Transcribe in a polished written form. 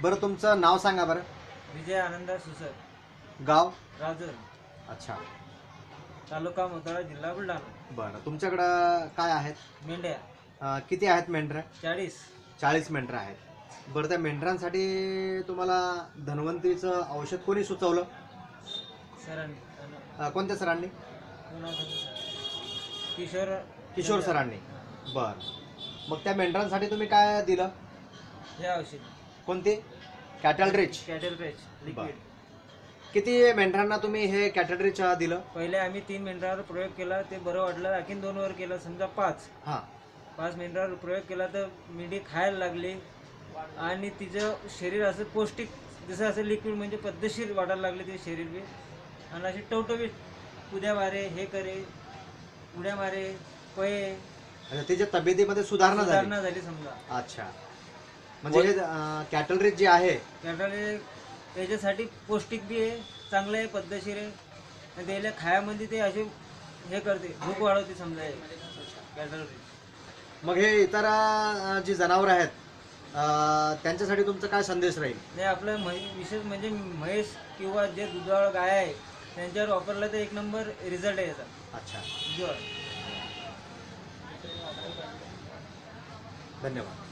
बरं तुमचं नाव सांगा बरं. विजय आनंदा सुसर, गाव. राजूर, अच्छा. तालुका मोताळा, जिल्हा बुलढाणा. बरं तुमच्याकडं काय आहेत? मेंढ्या किती आहेत मेंढरं? 40. 40 मेंढरं आहेत. बरं त्या मेंढरांसाठी तुम्हाला धन्वंतरीचं औषध कोणी सुचवलं? सरांनी. कोणत्या सरांनी? किशोर किशोर सरांनी. बरं मग त्या मेंढरांसाठी तुम्ही काय दिलं? हे औषध कोणते? Cattle rich. Cattle reach liquid. किती मेंढरांना तुम्ही हे कॅटल रिच दिलं? पहिले आम्ही 3 मेंढरावर प्रयोग केला, ते बरं वाटलं. आणखीन 2 वर केलं, समजा 5 हां. मेंढरावर प्रयोग केला तर मेंढी खायला लागली आणि तिचं शरीर असं पौष्टिक, जसं असं लिक्विड म्हणजे पद्धतशीर वाटायला लागले ते शरीर बी. आणि अशी टवटवीत उद्या मारे, हे करे, उड्या मारे, पळे, अच्छा त्याच्या तब्येतीमध्ये सुधारणा झाली समजा. अच्छा म्हणजे हे कॅटल रिच जे आहे कॅटल त्याच्यासाठी पौष्टिक बी आहे, चांगलं आहे, पद्धतशीर आहे. आणि त्याला खायामध्ये ते असे हे करते, भूक वाढवते समजा हे कॅटल. मग हे इतर जी जनावर आहेत त्यांच्यासाठी तुमचा काय संदेश राहील? नाही, आपलं विशेष म्हणजे म्हैस किंवा जे दुधाळ गाय आहे त्यांच्यावर वापरलं तर 1 नंबर रिझल्ट आहे याचा. अच्छा दुधाळ. धन्यवाद.